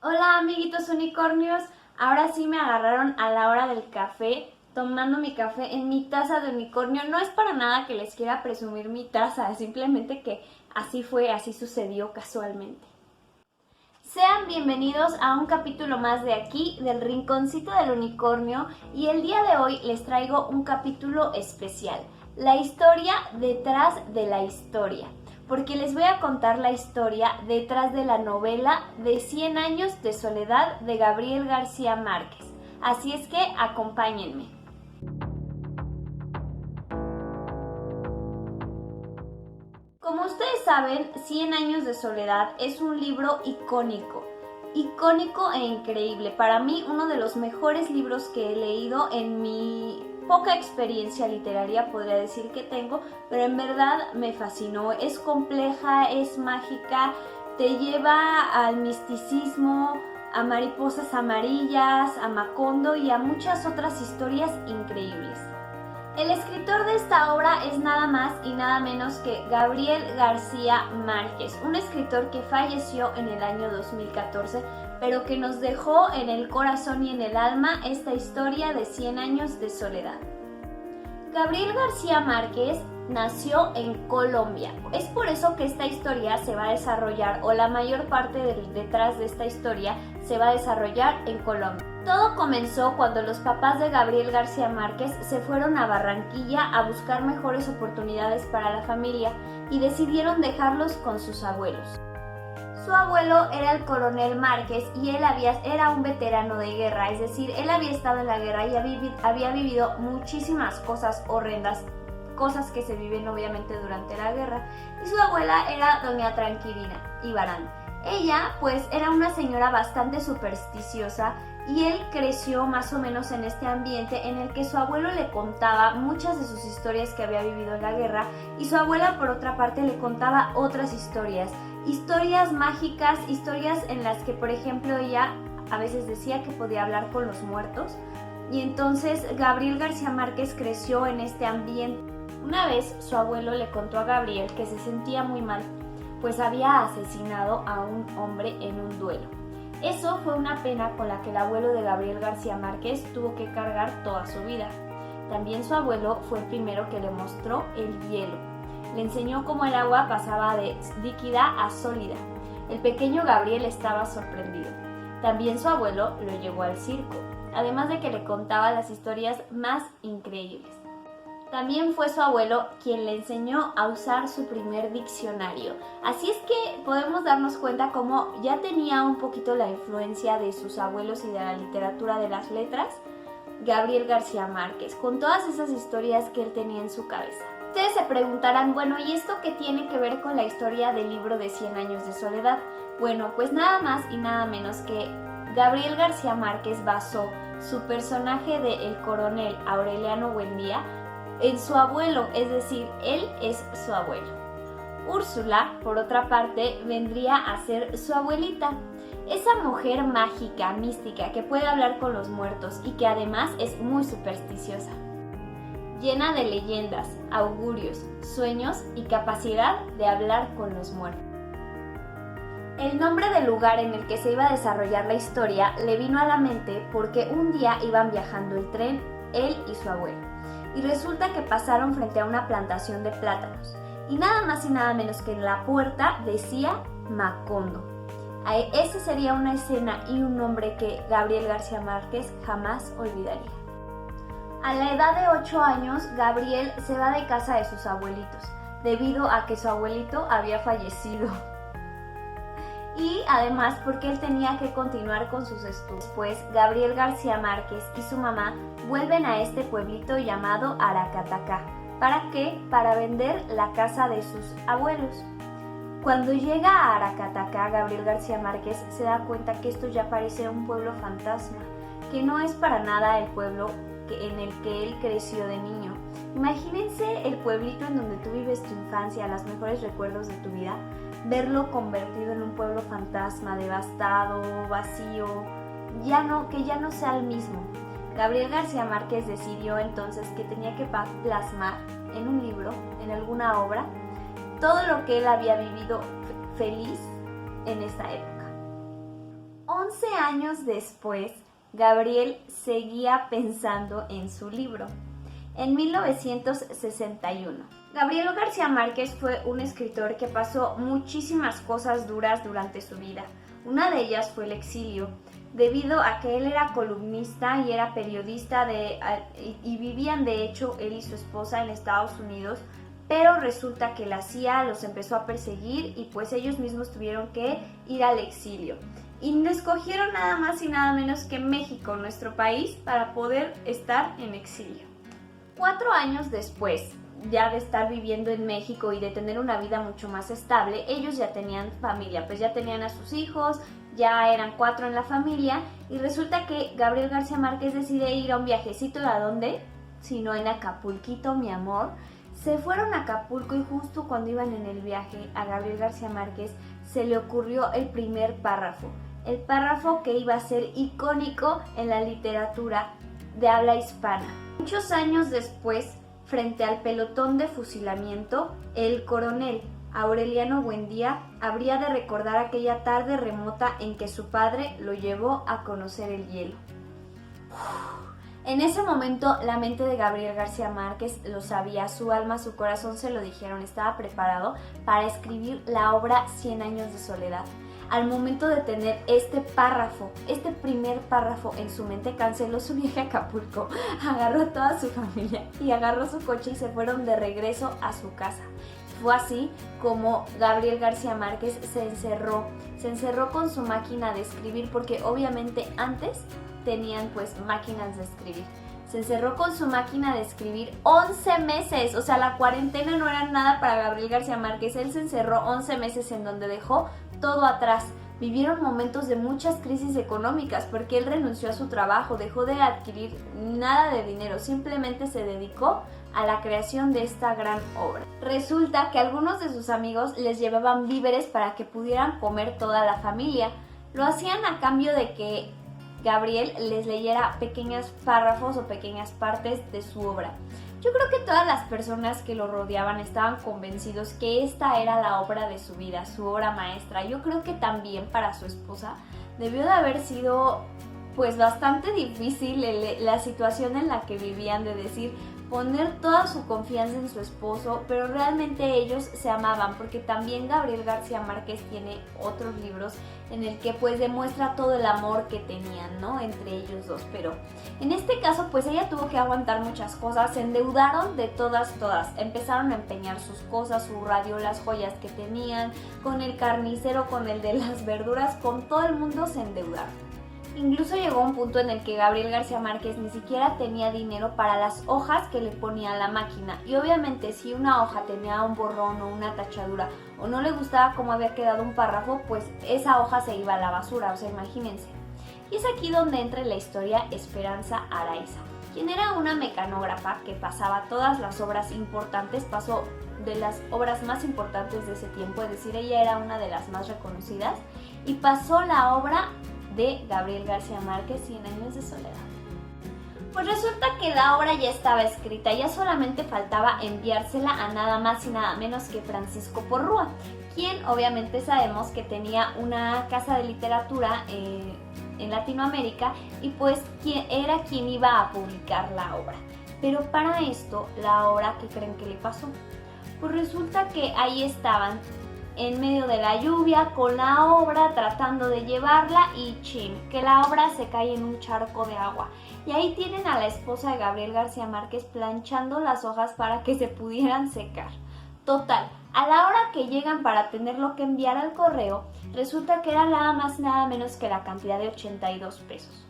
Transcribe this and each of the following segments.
Hola amiguitos unicornios, ahora sí me agarraron a la hora del café, tomando mi café en mi taza de unicornio. No es para nada que les quiera presumir mi taza, simplemente que así fue, así sucedió casualmente. Sean bienvenidos a un capítulo más de aquí, del Rinconcito del Unicornio, y el día de hoy les traigo un capítulo especial, la historia detrás de la historia, porque les voy a contar la historia detrás de la novela de 100 años de soledad de Gabriel García Márquez. Así es que acompáñenme. Como ustedes saben, 100 años de soledad es un libro icónico, icónico e increíble. Para mí, uno de los mejores libros que he leído en mi poca experiencia literaria, podría decir que tengo, pero en verdad me fascinó. Es compleja, es mágica, te lleva al misticismo, a mariposas amarillas, a Macondo y a muchas otras historias increíbles. El escritor de esta obra es nada más y nada menos que Gabriel García Márquez, un escritor que falleció en el año 2014, pero que nos dejó en el corazón y en el alma esta historia de 100 años de soledad. Gabriel García Márquez nació en Colombia. Es por eso que esta historia se va a desarrollar, o la mayor parte detrás de esta historia se va a desarrollar en Colombia. Todo comenzó cuando los papás de Gabriel García Márquez se fueron a Barranquilla a buscar mejores oportunidades para la familia y decidieron dejarlos con sus abuelos. Su abuelo era el coronel Márquez y él era un veterano de guerra, es decir, él había estado en la guerra y había vivido muchísimas cosas horrendas, cosas que se viven obviamente durante la guerra, y su abuela era doña Tranquilina Ibarán. Ella pues era una señora bastante supersticiosa y él creció más o menos en este ambiente en el que su abuelo le contaba muchas de sus historias que había vivido en la guerra y su abuela por otra parte le contaba otras historias mágicas, historias en las que por ejemplo ella a veces decía que podía hablar con los muertos, y entonces Gabriel García Márquez creció en este ambiente. Una vez su abuelo le contó a Gabriel que se sentía muy mal, pues había asesinado a un hombre en un duelo. Eso fue una pena con la que el abuelo de Gabriel García Márquez tuvo que cargar toda su vida. También su abuelo fue el primero que le mostró el hielo. Le enseñó cómo el agua pasaba de líquida a sólida. El pequeño Gabriel estaba sorprendido. También su abuelo lo llevó al circo, además de que le contaba las historias más increíbles. También fue su abuelo quien le enseñó a usar su primer diccionario. Así es que podemos darnos cuenta cómo ya tenía un poquito la influencia de sus abuelos y de la literatura de las letras, Gabriel García Márquez, con todas esas historias que él tenía en su cabeza. Ustedes se preguntarán, bueno, ¿y esto qué tiene que ver con la historia del libro de 100 años de soledad? Bueno, pues nada más y nada menos que Gabriel García Márquez basó su personaje de el coronel Aureliano Buendía en su abuelo, es decir, él es su abuelo. Úrsula, por otra parte, vendría a ser su abuelita, esa mujer mágica, mística, que puede hablar con los muertos y que además es muy supersticiosa, llena de leyendas, augurios, sueños y capacidad de hablar con los muertos. El nombre del lugar en el que se iba a desarrollar la historia le vino a la mente porque un día iban viajando el tren, él y su abuelo, y resulta que pasaron frente a una plantación de plátanos, y nada más y nada menos que en la puerta decía Macondo. Esa sería una escena y un nombre que Gabriel García Márquez jamás olvidaría. A la edad de 8 años, Gabriel se va de casa de sus abuelitos, debido a que su abuelito había fallecido. Y además porque él tenía que continuar con sus estudios. Pues Gabriel García Márquez y su mamá vuelven a este pueblito llamado Aracatacá. ¿Para qué? Para vender la casa de sus abuelos. Cuando llega a Aracatacá, Gabriel García Márquez se da cuenta que esto ya parece un pueblo fantasma, que no es para nada el pueblo en el que él creció de niño. Imagínense el pueblito en donde tú vives tu infancia, los mejores recuerdos de tu vida, verlo convertido en un pueblo fantasma, devastado, vacío, que ya no sea el mismo. Gabriel García Márquez decidió entonces que tenía que plasmar en un libro, en alguna obra, todo lo que él había vivido feliz en esa época. 11 años después, Gabriel seguía pensando en su libro. En 1961. Gabriel García Márquez fue un escritor que pasó muchísimas cosas duras durante su vida. Una de ellas fue el exilio, debido a que él era columnista y era periodista y vivían de hecho él y su esposa en Estados Unidos, pero resulta que la CIA los empezó a perseguir y pues ellos mismos tuvieron que ir al exilio. Y escogieron nada más y nada menos que México, nuestro país, para poder estar en exilio. 4 años después, ya de estar viviendo en México y de tener una vida mucho más estable, ellos ya tenían familia, pues ya tenían a sus hijos, ya eran 4 en la familia, y resulta que Gabriel García Márquez decide ir a un viajecito. ¿A dónde? Sino en Acapulquito, mi amor. Se fueron a Acapulco y justo cuando iban en el viaje a Gabriel García Márquez se le ocurrió el primer párrafo. El párrafo que iba a ser icónico en la literatura de habla hispana. Muchos años después, frente al pelotón de fusilamiento, el coronel Aureliano Buendía habría de recordar aquella tarde remota en que su padre lo llevó a conocer el hielo. En ese momento, la mente de Gabriel García Márquez lo sabía, su alma, su corazón se lo dijeron, estaba preparado para escribir la obra 100 años de soledad. Al momento de tener este primer párrafo en su mente, canceló su viaje a Acapulco, agarró a toda su familia y agarró su coche y se fueron de regreso a su casa. Fue así como Gabriel García Márquez se encerró con su máquina de escribir, porque obviamente antes tenían pues máquinas de escribir. Se encerró con su máquina de escribir 11 meses, o sea, la cuarentena no era nada para Gabriel García Márquez. Él se encerró 11 meses en donde dejó todo atrás. Vivieron momentos de muchas crisis económicas porque él renunció a su trabajo, dejó de adquirir nada de dinero, simplemente se dedicó a la creación de esta gran obra. Resulta que algunos de sus amigos les llevaban víveres para que pudieran comer toda la familia. Lo hacían a cambio de que Gabriel les leyera pequeños párrafos o pequeñas partes de su obra. Yo creo que todas las personas que lo rodeaban estaban convencidos que esta era la obra de su vida, su obra maestra. Yo creo que también para su esposa debió de haber sido pues bastante difícil la situación en la que vivían, de decir, poner toda su confianza en su esposo, pero realmente ellos se amaban, porque también Gabriel García Márquez tiene otros libros en el que pues demuestra todo el amor que tenían, ¿no?, entre ellos dos. Pero en este caso pues ella tuvo que aguantar muchas cosas, se endeudaron de todas, empezaron a empeñar sus cosas, su radio, las joyas que tenían, con el carnicero, con el de las verduras, con todo el mundo se endeudaron. Incluso llegó un punto en el que Gabriel García Márquez ni siquiera tenía dinero para las hojas que le ponía a la máquina. Y obviamente si una hoja tenía un borrón o una tachadura o no le gustaba cómo había quedado un párrafo, pues esa hoja se iba a la basura, o sea, imagínense. Y es aquí donde entra en la historia Esperanza Araiza, quien era una mecanógrafa que pasaba todas las obras importantes, pasó de las obras más importantes de ese tiempo, es decir, ella era una de las más reconocidas, y pasó la obra de Gabriel García Márquez, 100 años de soledad. Pues resulta que la obra ya estaba escrita, ya solamente faltaba enviársela a nada más y nada menos que Francisco Porrúa, quien obviamente sabemos que tenía una casa de literatura en Latinoamérica y pues era quien iba a publicar la obra. Pero para esto, la obra, ¿qué creen que le pasó? Pues resulta que ahí estaban en medio de la lluvia con la obra tratando de llevarla y chin, que la obra se cae en un charco de agua. Y ahí tienen a la esposa de Gabriel García Márquez planchando las hojas para que se pudieran secar. Total, a la hora que llegan para tenerlo que enviar al correo, resulta que era nada más y nada menos que la cantidad de 82 pesos.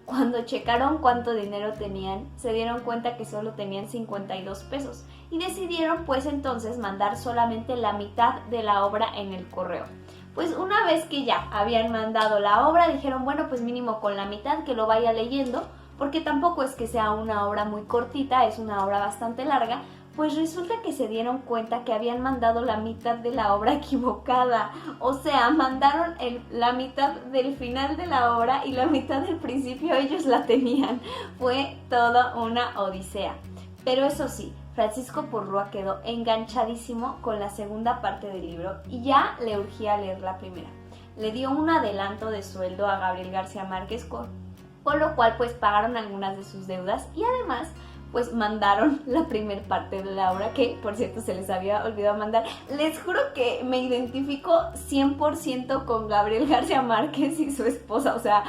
Cuando checaron cuánto dinero tenían, se dieron cuenta que solo tenían 52 pesos y decidieron pues entonces mandar solamente la mitad de la obra en el correo. Pues una vez que ya habían mandado la obra, dijeron bueno, pues mínimo con la mitad que lo vaya leyendo, porque tampoco es que sea una obra muy cortita, es una obra bastante larga. Pues resulta que se dieron cuenta que habían mandado la mitad de la obra equivocada. O sea, mandaron la mitad del final de la obra y la mitad del principio ellos la tenían. Fue toda una odisea. Pero eso sí, Francisco Porrúa quedó enganchadísimo con la segunda parte del libro y ya le urgía leer la primera. le dio un adelanto de sueldo a Gabriel García Márquez, con lo cual pues pagaron algunas de sus deudas y además pues mandaron la primer parte de la obra, que por cierto se les había olvidado mandar. Les juro que me identifico 100% con Gabriel García Márquez y su esposa, o sea,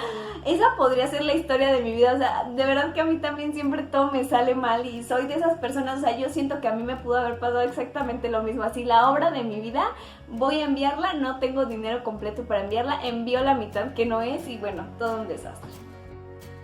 esa podría ser la historia de mi vida, o sea, de verdad que a mí también siempre todo me sale mal y soy de esas personas, o sea, yo siento que a mí me pudo haber pasado exactamente lo mismo, así la obra de mi vida, voy a enviarla, no tengo dinero completo para enviarla, envío la mitad que no es y bueno, todo un desastre.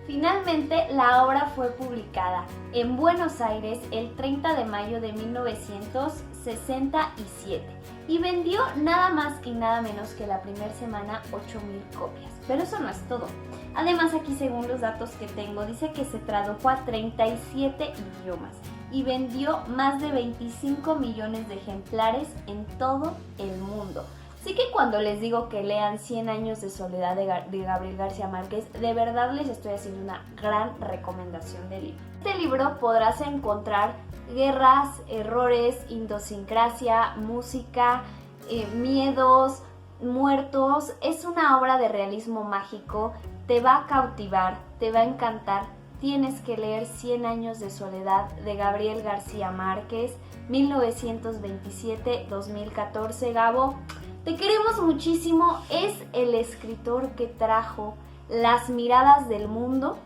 Finalmente, la obra fue publicada en Buenos Aires el 30 de mayo de 1967 y vendió nada más y nada menos que la primera semana 8,000 copias. Pero eso no es todo. Además, aquí según los datos que tengo, dice que se tradujo a 37 idiomas y vendió más de 25 millones de ejemplares en todo el mundo. Así que cuando les digo que lean 100 años de soledad de Gabriel García Márquez, de verdad les estoy haciendo una gran recomendación de libro. En este libro podrás encontrar guerras, errores, idiosincrasia, música, miedos, muertos. Es una obra de realismo mágico, te va a cautivar, te va a encantar. Tienes que leer 100 años de soledad de Gabriel García Márquez, 1927-2014, Gabo. Te queremos muchísimo, es el escritor que trajo las miradas del mundo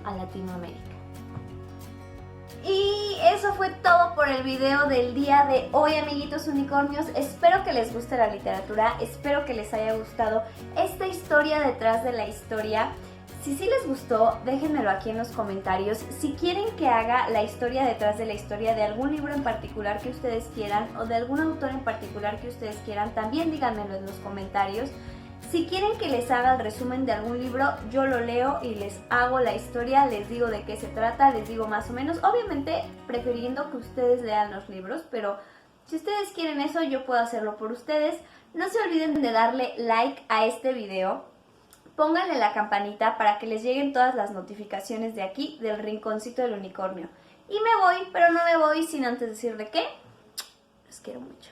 a Latinoamérica. Y eso fue todo por el video del día de hoy, amiguitos unicornios. Espero que les guste la literatura, espero que les haya gustado esta historia detrás de la historia. Si sí les gustó, déjenmelo aquí en los comentarios. Si quieren que haga la historia detrás de la historia de algún libro en particular que ustedes quieran o de algún autor en particular que ustedes quieran, también díganmelo en los comentarios. Si quieren que les haga el resumen de algún libro, yo lo leo y les hago la historia, les digo de qué se trata, les digo más o menos. Obviamente prefiriendo que ustedes lean los libros, pero si ustedes quieren eso, yo puedo hacerlo por ustedes. No se olviden de darle like a este video. Pónganle la campanita para que les lleguen todas las notificaciones de aquí, del Rinconcito del Unicornio. Y me voy, pero no me voy sin antes decirle que los quiero mucho.